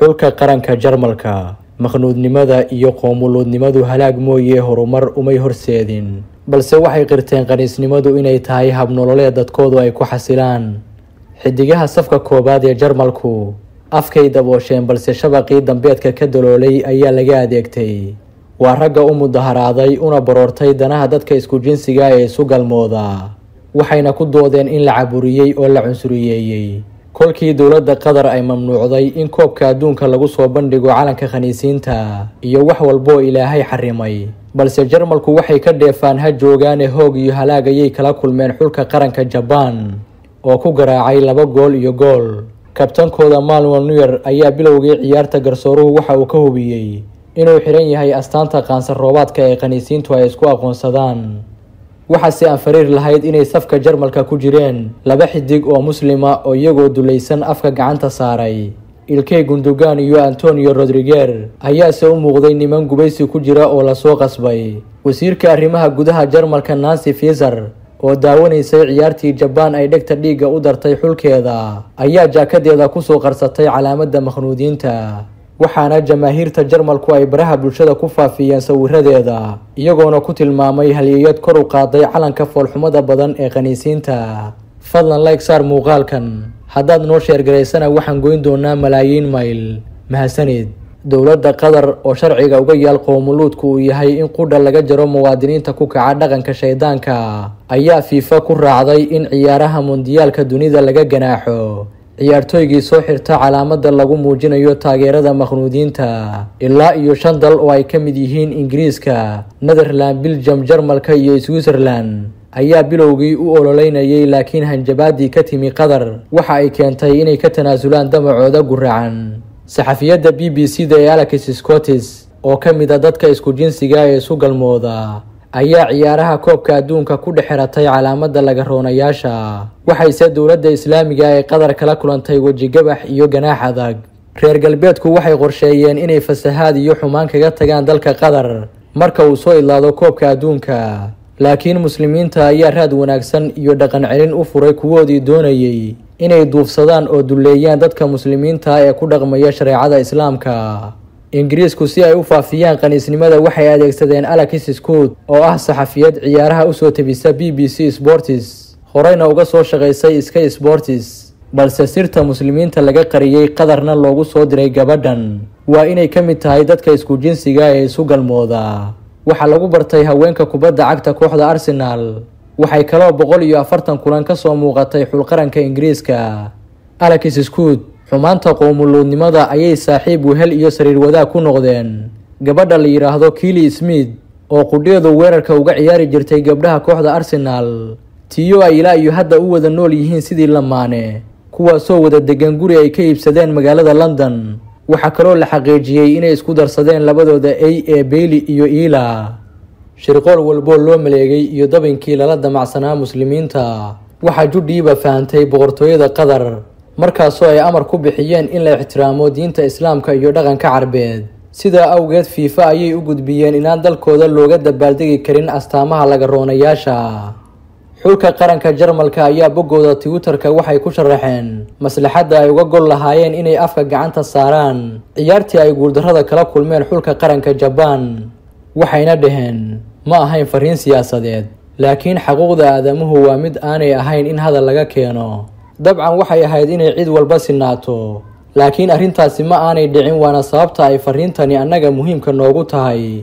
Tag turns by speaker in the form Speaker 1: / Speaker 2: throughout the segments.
Speaker 1: xulka qaranka Jarmalka maqnuudnimada iyo qoomuluudnimadu halaag mooyee horumar umay horseedin balse waxay qirteen qaniisnimadu inay tahay hab nololeed dadkoodu ay ku xasilaan xidigaha safka koobaad ee Jarmalku afkay daboosheen balse shabaqii dambeedka ka daloolay ayaa laga adeegtay waa ragga u mudaharaaday una baroortay danaha dadka isku jinsiga ee isu galmooda waxayna ku doodeen in la caburiyay oo la cunsuriyeeyay kolkii dowladda Qatar ay mamnuucday in koobka adduunka lagu soo bandhigo calanka khaniisiinta iyo wax walbo Ilaahay xarimay balse Jarmalku waxay ka dheefaan ha joogaan hoog iyo halaag ayay kala kulmeen xulka qaranka Japan oo ku garaacay 2 gool iyo gool kabtankooda Manuel Neuer ayaa bilowgii ciyaarta garsooruhu waxa uu ka hubiyay inuu xiran yahay astaanta qaansan roobaadka ee khaniisiintu ay isku aqoonsadaan waxaase aan fariir lahayd inay safka Jarmalka ku jireen 2 xidig oo muslima oo iyagoo dulaysan afka gacanta saaray Ilkay Gundogan iyo Antonio Rodriguez ayaase u muuqday niman gubaysi ku jira oo la soo qasbay wasiirka arrimaha gudaha Jarmalka Nancy Faeser oo daawanaysay ciyaartii Japan ay dhegta dhiiga u dartay xulkeeda ayaa jaakadeeda ku soo qarsatay calaamadda maqnuudiinta waxaana jamaahiirta Jarmalku ay baraha bulshada ku faafiyeen sawiradeeda iyagoona ku tilmaamay halyeeyad kor u qaaday calanka foolxumada badan ee khaniisiinta fadlan like saar muuqaalkan haddaad noo sheer garaysana waxaan goyn doonaa malaayiin mayl mahadsanid dowladda Qatar oo sharciga uga yaal qoomuluudku uu yahay in qudha laga jaro muwaadiniinta ku kaca dhaqanka shaydaanka ayaa FIFA ku raacday in ciyaaraha mondiyaalka dunida laga ganaaxo ciyaartooygii soo xirta calaamadda lagu muujinayo taageerada maqnuudiinta ilaa iyo 5 dal oo ay ka mid yihiin Ingiriiska, Netherlands, Belgium, Jarmalka iyo Switzerland ayaa bilowgii u ololeynayay laakiin hanjabaadii ka timi Qatar waxa ay keentay inay ka tanaasulaan damacooda guracan saxafiyadda BBC-da ee Alex Scott oo ka mid ah dadka isku jinsiga ee isu galmooda ayaa ciyaaraha koobka adduunka ku dhexeratay calaamadda laga roonayaasha waxayse dowladda Islaamiga ee Qatar kala kulantay waji gabax iyo ganaax adag reer galbeedku waxay qorsheeyeen inay fasahaad iyo xumaan kaga tagaan dalka Qatar marka uu soo ilaado koobka adduunka laakiin muslimiinta ayaa raad wanaagsan iyo dhaqan celin u furay kuwoodii doonayay inay duufsadaan oo duleeyaan dadka muslimiinta ee ku dhaqmaya shareecada Islaamka Ingiriisku si ay u faafiyaan qaniisnimada waxay adeegsadeen Alex Scott oo ah saxafiyad ciyaaraha u soo tabisa BBC Sports horeyna uga soo shaqeysay Sky Sports balse sirta muslimiinta laga qariyay Qatarna loogu soo diray gabadhan waa inay ka mid tahay dadka isku jinsiga ee isu galmooda waxa lagu bartay haweenka kubadda cagta kooxda Arsenal waxay kaloo 140 kulan ka soo muuqatay xul qaranka Ingiriiska Alex Scott xumaanta qoomuluudnimada ayay saaxiib wehel iyo sariir wadaag ku noqdeen gabadha la yiraahdo Kelly Smith oo qudheedu weerarka uga ciyaari jirtay gabdhaha kooxda Arsenal tiyo ay ilaa iyo hadda u wada nool yihiin sidii lamaane kuwaasoo wada degan guri ay ka iibsadeen magaalada London waxa kaloo la xaqiijiyay inay isku darsadeen labadooda A Bailey iyo Ila shirqool walbo loo maleegay iyo dabinkii lala damacsanaa muslimiinta waxa judhiiba faantay boqortooyada Qatar markaasoo ay amar ku bixiyeen in la ixtiraamo diinta Islaamka iyo dhaqanka Carbeed sida awgeed FIFA ayay u gudbiyeen inaan dalkooda looga dabaaldegi karin astaamaha laga roonayaasha xulka qaranka Jarmalka ayaa bogooda Twitter-ka waxay ku sharaxeen maslaxadda ay uga gol lahaayeen inay afka gacanta saaraan ciyaartii ay guuldarrada kala kulmeen xulka qaranka Japan waxayna dhaheen ma ahayn fariin siyaasadeed laakiin xuquuqda aadamuhu waa mid aanay ahayn in hadal laga keeno dabcan waxay ahayd inay cid walba sinaato laakiin arrintaasi ma aanay dhicin waana sababta ay fariintani annaga muhiimka noogu tahay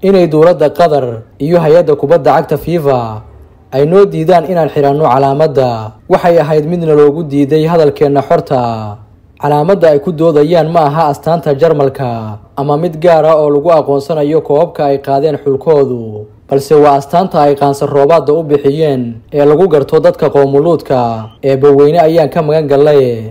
Speaker 1: inay dowladda Qatar iyo hay'adda kubadda cagta FIFA ay noo diidaan inaan xiranno calaamadda waxay ahayd midna loogu diiday hadalkeena xorta calaamadda ay ku doodayaan ma aha astaanta Jarmalka ama mid gaar ah oo lagu aqoonsanayo koobka ay qaadeen xulkoodu balse waa astaanta ay qaansan roobaadda u bixiyeen ee lagu garto dadka qoomuluudka ee baweyne ayaan ka magan galay